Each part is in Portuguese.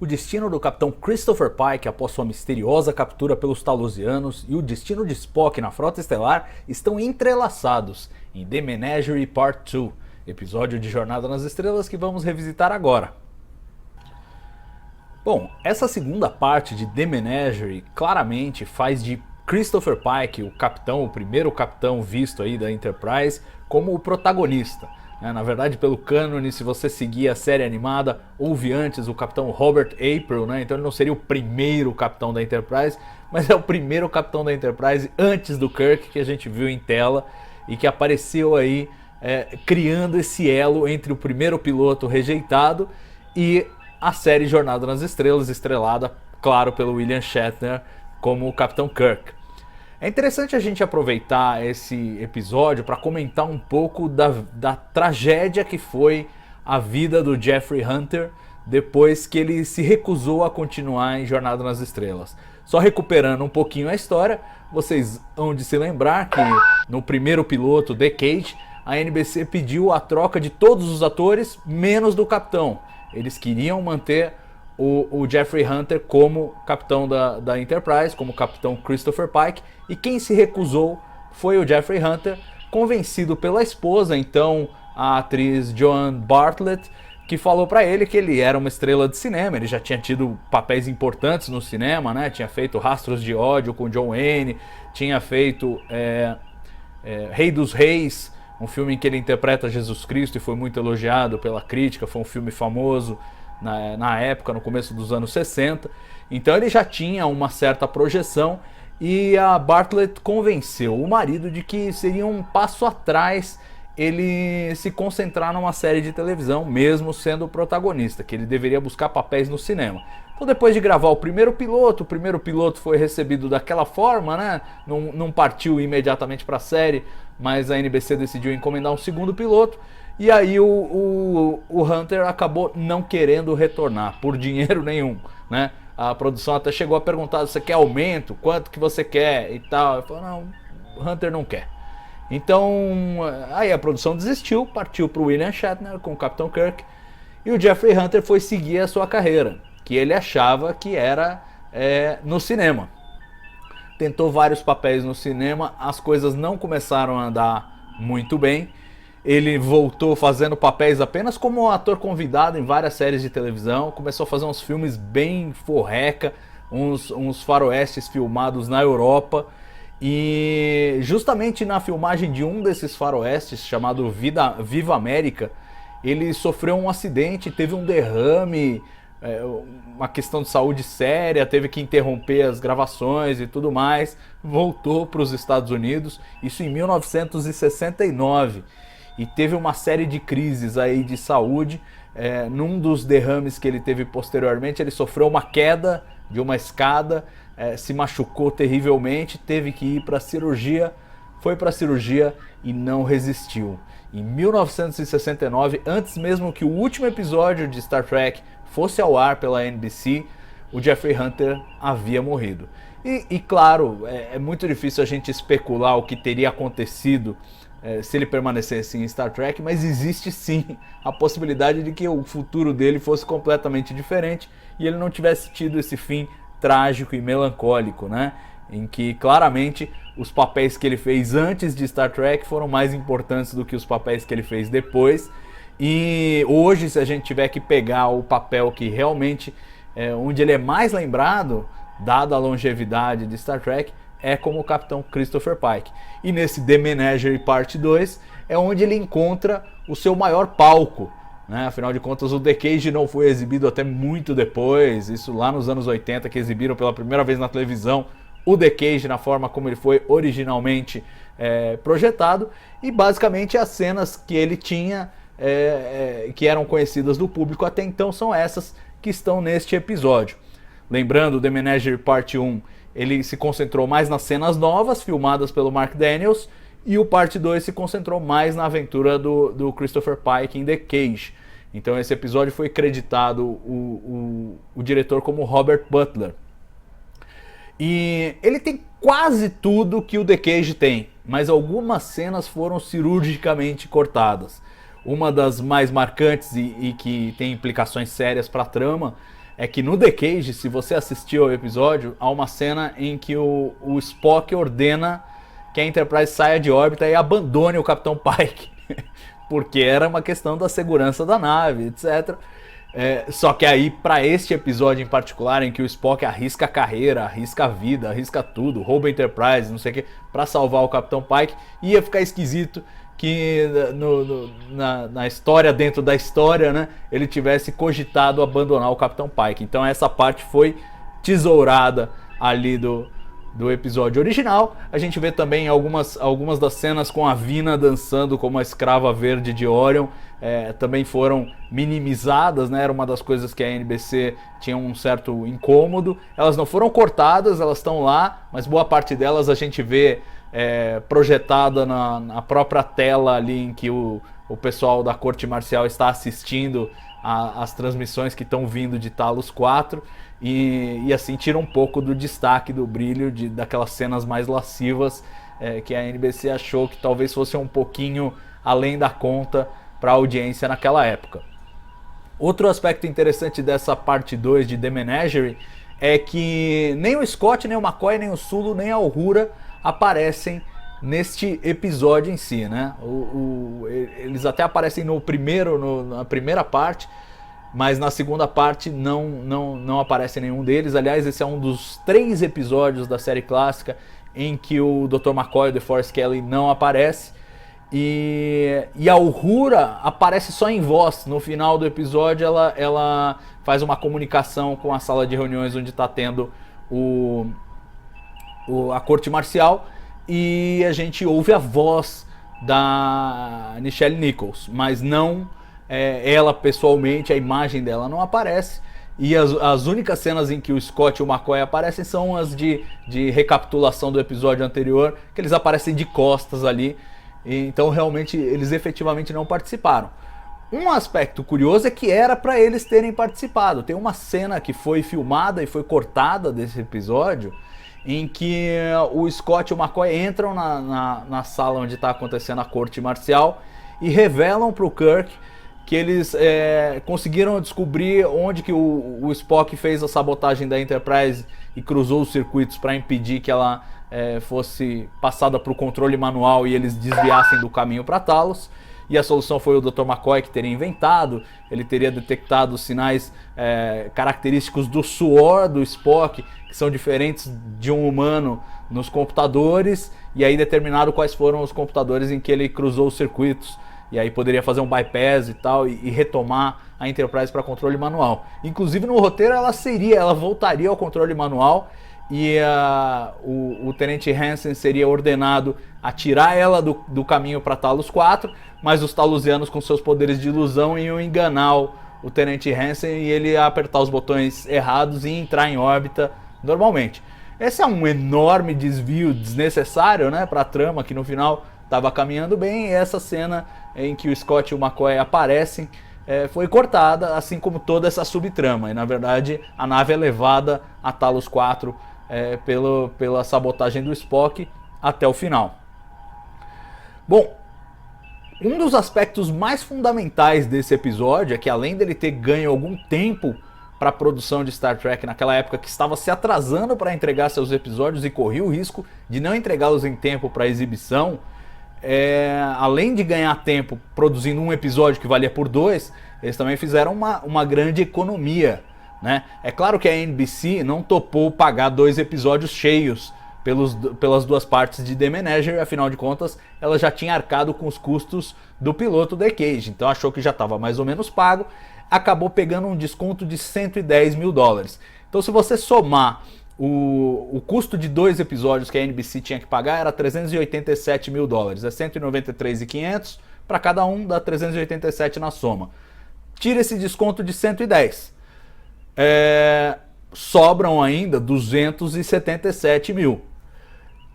O destino do Capitão Christopher Pike após sua misteriosa captura pelos Talusianos e o destino de Spock na Frota Estelar estão entrelaçados em The Menagerie Part 2, episódio de Jornada nas Estrelas que vamos revisitar agora. Bom, essa segunda parte de The Menagerie claramente faz de Christopher Pike, o primeiro capitão visto aí da Enterprise, como o protagonista. Na verdade, pelo cânone, se você seguir a série animada, houve antes o capitão Robert April, né? Então ele não seria o primeiro capitão da Enterprise, mas é o primeiro capitão da Enterprise antes do Kirk, que a gente viu em tela e que apareceu aí criando esse elo entre o primeiro piloto rejeitado e a série Jornada nas Estrelas, estrelada, claro, pelo William Shatner como o Capitão Kirk. É interessante a gente aproveitar esse episódio para comentar um pouco da tragédia que foi a vida do Jeffrey Hunter depois que ele se recusou a continuar em Jornada nas Estrelas. Só recuperando um pouquinho a história, vocês hão de se lembrar que no primeiro piloto, The Cage, a NBC pediu a troca de todos os atores, menos do capitão. Eles queriam manter o Jeffrey Hunter como capitão da Enterprise, como capitão Christopher Pike, e quem se recusou foi o Jeffrey Hunter, convencido pela esposa, então a atriz Joan Bartlett, que falou para ele que ele era uma estrela de cinema, ele já tinha tido papéis importantes no cinema, né? Tinha feito Rastros de Ódio com John Wayne, tinha feito Rei dos Reis, um filme em que ele interpreta Jesus Cristo e foi muito elogiado pela crítica, foi um filme famoso na época, no começo dos anos 60, então ele já tinha uma certa projeção e a Bartlett convenceu o marido de que seria um passo atrás ele se concentrar numa série de televisão, mesmo sendo o protagonista, que ele deveria buscar papéis no cinema. Então depois de gravar o primeiro piloto foi recebido daquela forma, né? Não partiu imediatamente para a série, mas a NBC decidiu encomendar um segundo piloto. E aí o Hunter acabou não querendo retornar, por dinheiro nenhum, né? A produção até chegou a perguntar, você quer aumento? Quanto que você quer? E tal. Ele falou, não, o Hunter não quer. Então, aí a produção desistiu, partiu para o William Shatner com o Capitão Kirk. E o Jeffrey Hunter foi seguir a sua carreira, que ele achava que era no cinema. Tentou vários papéis no cinema, as coisas não começaram a andar muito bem. Ele voltou fazendo papéis apenas como ator convidado em várias séries de televisão. Começou a fazer uns filmes bem forreca, uns faroestes filmados na Europa. E justamente na filmagem de um desses faroestes, chamado Viva América, ele sofreu um acidente, teve um derrame, uma questão de saúde séria, teve que interromper as gravações e tudo mais. Voltou para os Estados Unidos, isso em 1969. E teve uma série de crises aí de saúde. Num dos derrames que ele teve posteriormente, ele sofreu uma queda de uma escada, se machucou terrivelmente, teve que ir para a cirurgia, foi para a cirurgia e não resistiu. Em 1969, antes mesmo que o último episódio de Star Trek fosse ao ar pela NBC, o Jeffrey Hunter havia morrido. E claro, é muito difícil a gente especular o que teria acontecido se ele permanecesse em Star Trek, mas existe sim a possibilidade de que o futuro dele fosse completamente diferente e ele não tivesse tido esse fim trágico e melancólico, né? Em que claramente os papéis que ele fez antes de Star Trek foram mais importantes do que os papéis que ele fez depois. E hoje, se a gente tiver que pegar o papel que realmente onde ele é mais lembrado, dada a longevidade de Star Trek, é como o Capitão Christopher Pike. E nesse The Menagerie Parte 2 é onde ele encontra o seu maior palco, né? Afinal de contas, o The Cage não foi exibido até muito depois, isso lá nos anos 80, que exibiram pela primeira vez na televisão o The Cage na forma como ele foi originalmente projetado. E basicamente as cenas que ele tinha, que eram conhecidas do público até então, são essas que estão neste episódio. Lembrando, The Menagerie Parte 1, ele se concentrou mais nas cenas novas, filmadas pelo Mark Daniels, e o Parte 2 se concentrou mais na aventura do Christopher Pike em The Cage. Então esse episódio foi creditado o diretor como Robert Butler. E ele tem quase tudo que o The Cage tem, mas algumas cenas foram cirurgicamente cortadas. Uma das mais marcantes e que tem implicações sérias para a trama é que no The Cage, se você assistiu ao episódio, há uma cena em que o Spock ordena que a Enterprise saia de órbita e abandone o Capitão Pike, porque era uma questão da segurança da nave, etc. Só que aí, para este episódio em particular, em que o Spock arrisca a carreira, arrisca a vida, arrisca tudo, rouba a Enterprise, não sei o que, para salvar o Capitão Pike, ia ficar esquisito que na história, dentro da história, né, ele tivesse cogitado abandonar o Capitão Pike. Então essa parte foi tesourada ali do episódio original. A gente vê também algumas das cenas com a Vina dançando como a escrava verde de Orion, também foram minimizadas, né? Era uma das coisas que a NBC tinha um certo incômodo. Elas não foram cortadas, elas estão lá, mas boa parte delas a gente vê projetada na própria tela ali em que o pessoal da corte marcial está assistindo as transmissões que estão vindo de Talos 4 e assim tira um pouco do destaque, do brilho daquelas cenas mais lascivas que a NBC achou que talvez fosse um pouquinho além da conta para a audiência naquela época. Outro aspecto interessante dessa parte 2 de The Menagerie é que nem o Scott, nem o McCoy, nem o Sulu, nem a Uhura aparecem neste episódio em si, né? Eles até aparecem na primeira parte, mas na segunda parte não aparece nenhum deles. Aliás, esse é um dos 3 episódios da série clássica em que o Dr. McCoy e o DeForest Kelley não aparece. E a Uhura aparece só em voz. No final do episódio ela faz uma comunicação com a sala de reuniões onde está tendo a corte marcial, e a gente ouve a voz da Nichelle Nichols, mas não ela pessoalmente, a imagem dela não aparece. E as únicas cenas em que o Scott e o McCoy aparecem são as de recapitulação do episódio anterior, que eles aparecem de costas ali. Então realmente eles efetivamente não participaram. Um aspecto curioso é que era para eles terem participado. Tem uma cena que foi filmada e foi cortada desse episódio, em que o Scott e o McCoy entram na sala onde está acontecendo a corte marcial e revelam para o Kirk que eles conseguiram descobrir onde que o Spock fez a sabotagem da Enterprise e cruzou os circuitos para impedir que ela fosse passada para o controle manual e eles desviassem do caminho para Talos. E a solução foi o Dr. McCoy que teria inventado. Ele teria detectado sinais característicos do suor do Spock, que são diferentes de um humano, nos computadores, e aí determinado quais foram os computadores em que ele cruzou os circuitos. E aí poderia fazer um bypass e tal, e retomar a Enterprise para controle manual. Inclusive no roteiro ela voltaria ao controle manual, e o Tenente Hansen seria ordenado a tirar ela do caminho para Talos 4, mas os talusianos, com seus poderes de ilusão, iam enganar o Tenente Hansen e ele ia apertar os botões errados e entrar em órbita normalmente. Esse é um enorme desvio desnecessário, né, para a trama, que no final estava caminhando bem. E essa cena em que o Scott e o McCoy aparecem foi cortada, assim como toda essa subtrama. E na verdade a nave é levada a Talos 4 pela sabotagem do Spock até o final. Bom, um dos aspectos mais fundamentais desse episódio é que, além dele ter ganho algum tempo para a produção de Star Trek naquela época, que estava se atrasando para entregar seus episódios e corria o risco de não entregá-los em tempo para exibição, além de ganhar tempo produzindo um episódio que valia por 2, eles também fizeram uma grande economia, né? É claro que a NBC não topou pagar 2 episódios cheios pelas 2 partes de The Menagerie. Afinal de contas, ela já tinha arcado com os custos do piloto The Cage, então achou que já estava mais ou menos pago, acabou pegando um desconto de $110 mil. Então, se você somar o custo de 2 episódios que a NBC tinha que pagar, era $387 mil, é 193.500 para cada um, dá 387 na soma. Tira esse desconto de 110, sobram ainda 277 mil.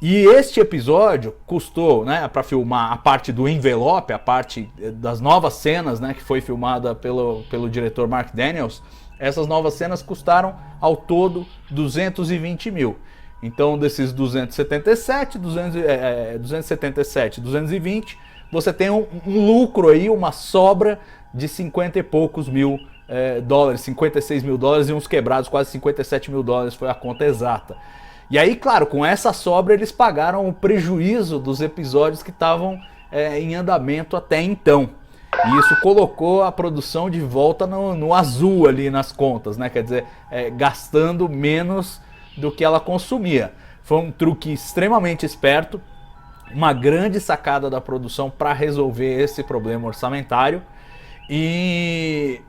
E este episódio custou, né, para filmar a parte do envelope, a parte das novas cenas, né, que foi filmada pelo diretor Mark Daniels. Essas novas cenas custaram ao todo 220 mil. Então, desses 220, você tem um lucro aí, uma sobra de 50 e poucos mil dólares, 56 mil dólares e uns quebrados, quase 57 mil dólares foi a conta exata. E aí, claro, com essa sobra eles pagaram o prejuízo dos episódios que estavam em andamento até então. E isso colocou a produção de volta no azul ali nas contas, né? Quer dizer, gastando menos do que ela consumia. Foi um truque extremamente esperto, uma grande sacada da produção para resolver esse problema orçamentário e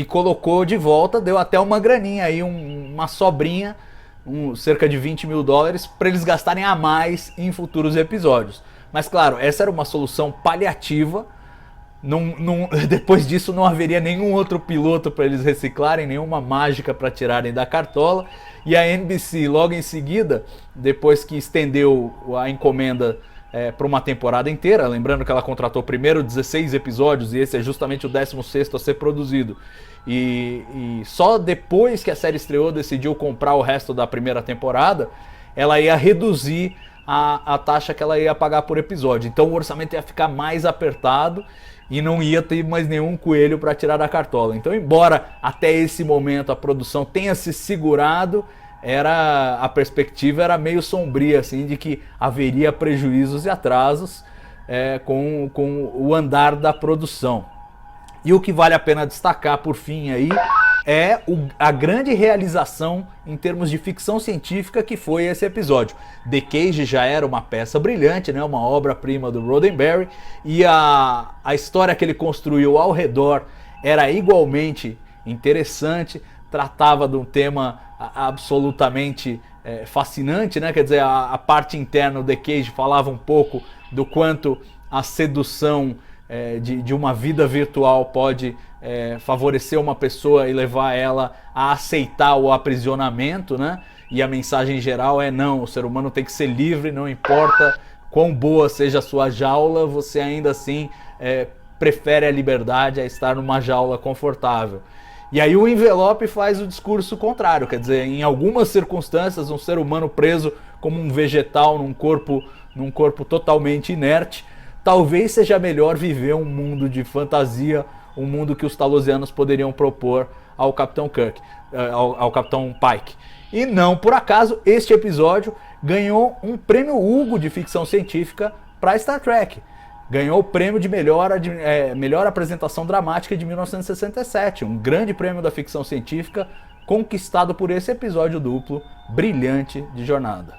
colocou de volta, deu até uma graninha aí, uma sobrinha, cerca de 20 mil dólares para eles gastarem a mais em futuros episódios. Mas claro, essa era uma solução paliativa. Depois disso não haveria nenhum outro piloto para eles reciclarem, nenhuma mágica para tirarem da cartola. E a NBC logo em seguida, depois que estendeu a encomenda para uma temporada inteira, lembrando que ela contratou primeiro 16 episódios e esse é justamente o 16º a ser produzido, e só depois que a série estreou decidiu comprar o resto da primeira temporada, ela ia reduzir a taxa que ela ia pagar por episódio. Então o orçamento ia ficar mais apertado e não ia ter mais nenhum coelho para tirar da cartola. Então, embora até esse momento a produção tenha se segurado, a perspectiva era meio sombria, assim, de que haveria prejuízos e atrasos com o andar da produção. E o que vale a pena destacar por fim aí é a grande realização em termos de ficção científica que foi esse episódio. The Cage já era uma peça brilhante, né? Uma obra-prima do Roddenberry, e a história que ele construiu ao redor era igualmente interessante, tratava de um tema absolutamente fascinante, né? Quer dizer, a parte interna do The Cage falava um pouco do quanto a sedução de uma vida virtual pode favorecer uma pessoa e levar ela a aceitar o aprisionamento, né? E a mensagem geral é: não, o ser humano tem que ser livre, não importa quão boa seja a sua jaula, você ainda assim prefere a liberdade a estar numa jaula confortável. E aí o Envelope faz o discurso contrário, quer dizer, em algumas circunstâncias um ser humano preso como um vegetal num corpo totalmente inerte, talvez seja melhor viver um mundo de fantasia, um mundo que os talosianos poderiam propor ao Capitão Kirk, ao Capitão Pike. E não por acaso este episódio ganhou um prêmio Hugo de ficção científica para Star Trek. Ganhou o prêmio de melhor apresentação dramática de 1967, um grande prêmio da ficção científica conquistado por esse episódio duplo brilhante de Jornada.